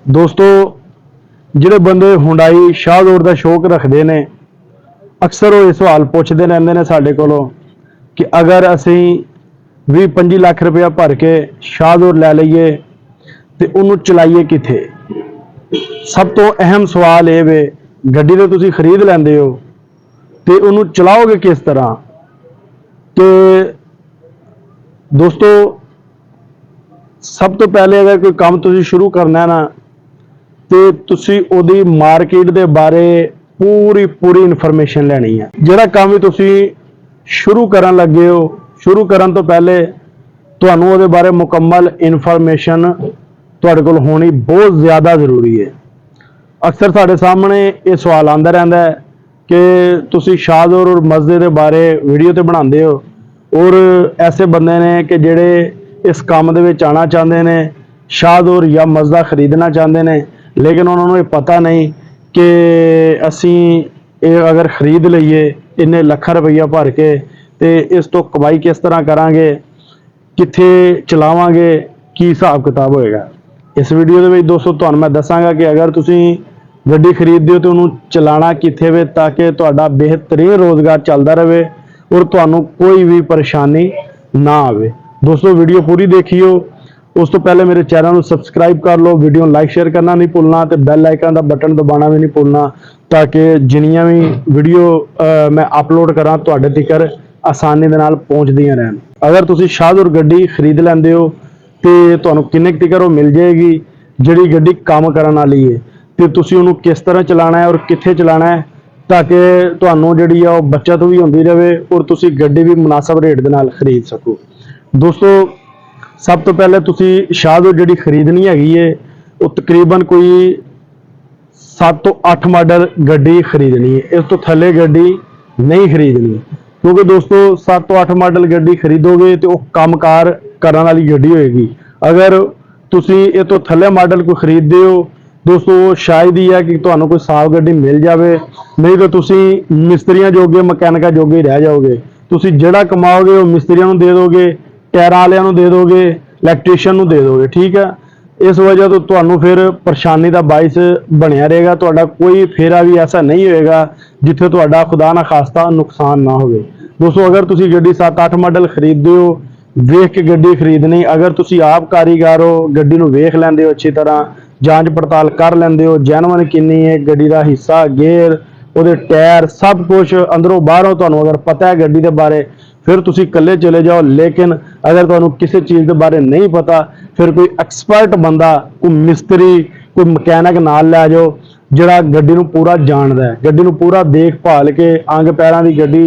दोस्तों ਜਿਹੜੇ ਬੰਦੇ ਹੁੰਡਾਈ ਸ਼ਾਹਦੌਰ ਦਾ ਸ਼ੌਕ ਰੱਖਦੇ ਨੇ ਅਕਸਰ ਉਹ ਇਹ ਸਵਾਲ ਪੁੱਛਦੇ ਰਹਿੰਦੇ ਨੇ ਸਾਡੇ ਕੋਲੋਂ ਕਿ ਅਗਰ ਅਸੀਂ 20-25 ਲੱਖ ਰੁਪਇਆ ਭਰ ਕੇ ਸ਼ਾਹਦੌਰ ਲੈ ਲਈਏ ਤੇ ਉਹਨੂੰ ਚਲਾਈਏ ਕਿੱਥੇ। ਸਭ ਤੋਂ ਅਹਿਮ ਸਵਾਲ ਇਹ ਵੇ ਗੱਡੀ ਤੇ ਤੁਸੀਂ ਖਰੀਦ ਲੈਂਦੇ ਹੋ ਤੇ ਉਹਨੂੰ ਚਲਾਓਗੇ ਕਿਸ ਤਰ੍ਹਾਂ। ਤੇ ਦੋਸਤੋ ਸਭ ਤੋਂ ਪਹਿਲੇ ਅਗਰ ਕੋਈ ਕੰਮ ਤੁਸੀਂ ਸ਼ੁਰੂ ਕਰਨਾ ਹੈ ਨਾ ਤੇ ਤੁਸੀਂ ਉਹਦੀ ਮਾਰਕੀਟ ਦੇ ਬਾਰੇ ਪੂਰੀ ਇਨਫੋਰਮੇਸ਼ਨ ਲੈਣੀ ਹੈ। ਜਿਹੜਾ ਕੰਮ ਵੀ ਤੁਸੀਂ ਸ਼ੁਰੂ ਕਰਨ ਲੱਗੇ ਹੋ ਸ਼ੁਰੂ ਕਰਨ ਤੋਂ ਪਹਿਲੇ ਤੁਹਾਨੂੰ ਉਹਦੇ ਬਾਰੇ ਮੁਕੰਮਲ ਇਨਫੋਰਮੇਸ਼ਨ ਤੁਹਾਡੇ ਕੋਲ ਹੋਣੀ ਬਹੁਤ ਜ਼ਿਆਦਾ ਜ਼ਰੂਰੀ ਹੈ। ਅਕਸਰ ਸਾਡੇ ਸਾਹਮਣੇ ਇਹ ਸਵਾਲ ਆਉਂਦਾ ਰਹਿੰਦਾ ਹੈ ਕਿ ਤੁਸੀਂ ਸ਼ਾਹਦੌਰ ਔਰ ਮਜ਼ਦੇ ਦੇ ਬਾਰੇ ਵੀਡੀਓ ਤੇ ਬਣਾਉਂਦੇ ਹੋ ਔਰ ਐਸੇ ਬੰਦੇ ਨੇ ਕਿ ਜਿਹੜੇ ਇਸ ਕੰਮ ਦੇ ਵਿੱਚ ਆਉਣਾ ਚਾਹੁੰਦੇ ਨੇ ਸ਼ਾਹਦੌਰ ਜਾਂ ਮਜ਼ਦਾ ਖਰੀਦਣਾ ਚਾਹੁੰਦੇ ਨੇ ਲੇਕਿਨ ਉਹਨਾਂ ਨੂੰ ਇਹ ਪਤਾ ਨਹੀਂ ਕਿ ਅਸੀਂ ਇਹ ਅਗਰ ਖਰੀਦ ਲਈਏ ਇੰਨੇ ਲੱਖਾਂ ਰੁਪਈਆ ਭਰ ਕੇ ਤੇ ਇਸ ਤੋਂ ਕਮਾਈ ਕਿਸ ਤਰ੍ਹਾਂ ਕਰਾਂਗੇ, ਕਿੱਥੇ ਚਲਾਵਾਂਗੇ, ਕੀ ਹਿਸਾਬ ਕਿਤਾਬ ਹੋਏਗਾ। ਇਸ ਵੀਡੀਓ ਦੇ ਵਿੱਚ ਦੋਸਤੋ ਤੁਹਾਨੂੰ ਮੈਂ ਦੱਸਾਂਗਾ ਕਿ ਅਗਰ ਤੁਸੀਂ ਗੱਡੀ ਖਰੀਦਦੇ ਹੋ ਤੇ ਉਹਨੂੰ ਚਲਾਉਣਾ ਕਿੱਥੇ ਵੇ ਤਾਂ ਕਿ ਤੁਹਾਡਾ ਬਿਹਤਰੀਨ ਰੋਜ਼ਗਾਰ ਚੱਲਦਾ ਰਹੇ ਔਰ ਤੁਹਾਨੂੰ ਕੋਈ ਵੀ ਪਰੇਸ਼ਾਨੀ ਨਾ ਆਵੇ। ਦੋਸਤੋ ਵੀਡੀਓ ਪੂਰੀ ਦੇਖਿਓ। ਉਸ ਤੋਂ ਪਹਿਲੇ ਮੇਰੇ ਚੈਨਲ ਨੂੰ ਸਬਸਕ੍ਰਾइब कर लो, वीडियो लाइक शेयर करना नहीं भूलना तो बैल आइकन का बटन दबाना भी नहीं भूलना ताकि जिन्नियां भी वीडियो मैं अपलोड करा तुहाडे तक आसानी दे नाल पहुंचदियां रहन। अगर तुसी शाहदौर गड्डी खरीद लैंदे हो तो तुहानूं किन्ने तक मिल जाएगी जिहड़ी गड्डी काम करन वाली है ते तुसी उहनूं किस तरह चलाना है और कित्थे चलाना है ताकि तुहानूं जिहड़ी आ बचत भी होंदी रहे और तुसी गड्डी भी मुनासिब रेट दे नाल खरीद सको। दोस्तों सब तो पहले तुसी शाहदौर जिहड़ी खरीदनी हैगी है वो तकरीबन कोई 7 तो 8 मॉडल गड्डी खरीदनी है। इस तो थले गड्डी नहीं खरीदनी क्योंकि दोस्तों 7 तो 8 मॉडल गड्डी खरीदोगे तो वो कामकार करने वाली गड्डी होएगी। अगर तुसी ये तो थले मॉडल कोई खरीदते हो दोस्तों शायद ही है कि तुहानूं कोई साफ गड्डी मिल जाए, नहीं तो तुसी मिस्त्रियां जोगे मकैनिका जोगे रह जाओगे। तुसी जिहड़ा कमाओगे वो मिस्त्रियां नूं दे दोगे, टायरां वालियां नूं दे दोगे, इलैक्ट्रीशियन नूं दे दोगे। ठीक है, इस वजह तो तुहानूं फिर परेशानी का बाइस बनिया रहेगा। तुहाडा कोई फेरा भी ऐसा नहीं होएगा जिथे तुहाडा खुदा ना खास्ता नुकसान ना होवे। दोस्तों अगर तुसी गड्डी 7-8 मॉडल खरीदते हो वेख के गड्डी खरीदनी। अगर तुसी आप कारीगर हो गड्डी नूं वेख लैंदे हो अच्छी तरह जांच पड़ताल कर लैंदे हो जैनवन किन्नी है गड्डी का हिस्सा गेयर उहदे टायर सब कुछ अंदरों बाहरों तुहानूं अगर पता है गड्डी के बारे फिर तुसी कल्ले चले जाओ। लेकिन अगर तुहानूं किसी चीज़ के बारे नहीं पता फिर कोई एक्सपर्ट बंदा कोई मिस्त्री कोई मकैनिक नाल लै जाओ जिहड़ा गड्डी नूं पूरा जानदा है, गड्डी नूं पूरा देख भाल के अंग पैरां दी गड्डी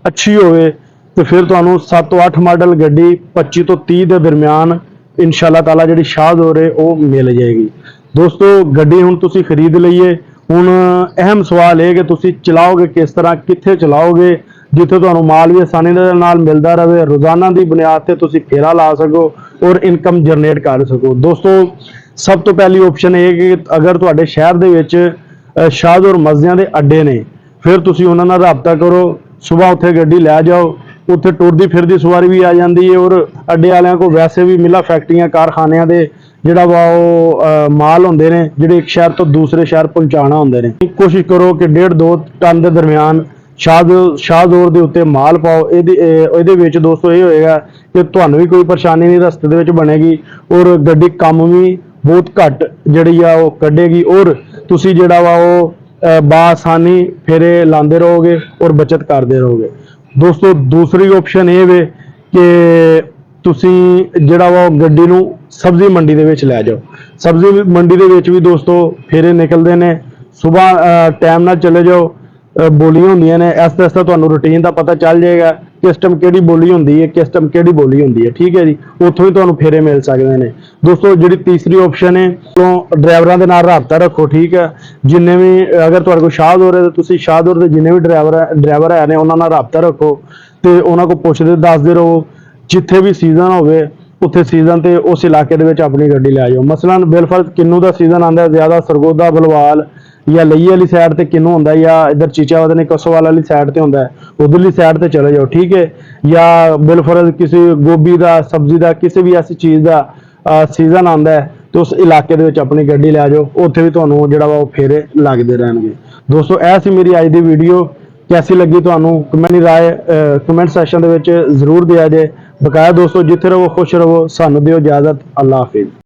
अच्छी होवे तो फिर तुहानूं 7 तो 8 मॉडल गड्डी 25 तो 30 के दरम्यान इंशाअल्लाह ताला जिहड़ी शाहदौर है वो मिल जाएगी। दोस्तों गड्डी हुण तुसी खरीद लईए हुण अहम सवाल है कि तुसी चलाओगे किस तरह कित्थे चलाओगे जिथे तुहानूं माल भी आसानी दे नाल मिलदा रहे रोजाना की बुनियाद ते तुसी फेरा ला सको और इनकम जनरेट कर सको। दोस्तों सब तो पहली ऑप्शन है कि अगर तुहाडे शहर दे विच शाहदौर मज़दियां दे अड्डे ने फिर तुसी उन्हां नाल राबता करो, सुबह उत्थे गड्डी लै जाओ, उत्थे टुरदी फिरदी सवारी भी आ जाती है और अड्डे वालियां को वैसे भी मिला फैक्ट्रियां कारखानियां दे जिहड़ा वा वो माल होंदे ने जिहड़े एक शहर तो दूसरे शहर पहुंचाना होंदे ने। कोशिश करो कि 1.5-2 टन के दरम्यान शाहदौर के उत्ते माल पाओ। ਇਹਦੇ ਵਿੱਚ दोस्तों ये होएगा कि तुहानूं भी कोई परेशानी नहीं रस्ते दे विच बनेगी और गड्डी कम भी बहुत घट जिहड़ी आ वो कढेगी और तुसी जिहड़ा वा वो बासानी फेरे लांदे रहोगे और बचत करते रहोगे। दोस्तों दूसरी ऑप्शन ये वे कि तुसी जिहड़ा वा गड्डी नूं सब्जी मंडी दे विच लै जाओ। सब्जी मंडी दे विच भी दोस्तों फेरे निकलते हैं, सुबह टाइम नाल चले जाओ बोलियां होंदियां ने ऐसा ऐसा तुहानूं रूटीन का पता चल जाएगा किस टाइम किहड़ी बोली होंदी है किस टाइम किहड़ी बोली होंदी है। ठीक है जी, उत्थों ही तुहानूं फेरे मिल सकते हैं। दोस्तों जिहड़ी तीसरी ऑप्शन है तो ड्राइवरां दे नाल राबता रखो। ठीक है, जिन्ने भी अगर तुहाडे कोल शाहदौर है तो तुसीं शाहदौर दे जिन्ने भी ड्राइवर है ने उन्हां नाल राबता रखो ते उन्हां कोल पुछदे दसदे रहो। जिथे भी सीजन होवे उत्थे सीजन ते उस इलाके दे विच अपनी गड्डी लै जाओ। मसलन बिलफर्ज किन्नू दा सीजन आंदा है ज़्यादा सरगोदा बलवाल या लई वाली साइड ते किन्नू होंदा है या इधर चीचा वदने कसोवाल वाली साइड ते होंदा है उधरली साइड ते चले जाओ। ठीक है, या बिलफर्ज किसी गोभी का सब्जी का किसी भी ऐसी चीज़ का सीजन आंदा है ਤੇ ਉਸ ਇਲਾਕੇ ਦੇ ਵਿੱਚ ਆਪਣੀ ਗੱਡੀ ਲੈ ਜਾਓ, ਉੱਥੇ ਵੀ ਤੁਹਾਨੂੰ ਜਿਹੜਾ ਵਾ ਉਹ ਫੇਰੇ ਲੱਗਦੇ ਰਹਿਣਗੇ। ਦੋਸਤੋ ਇਹ ਸੀ ਮੇਰੀ ਅੱਜ ਦੀ ਵੀਡੀਓ। ਕੈਸੀ ਲੱਗੀ ਤੁਹਾਨੂੰ ਕਮੈਂਟ ਸੈਕਸ਼ਨ ਦੇ ਵਿੱਚ ਜ਼ਰੂਰ ਦਿਆ ਜੇ। ਬਕਾਇਆ ਦੋਸਤੋ ਜਿੱਥੇ ਰਹੋ ਖੁਸ਼ ਰਹੋ। ਸਾਨੂੰ ਦਿਓ ਇਜਾਜ਼ਤ। ਅੱਲਾ ਹਾਫਿਜ਼।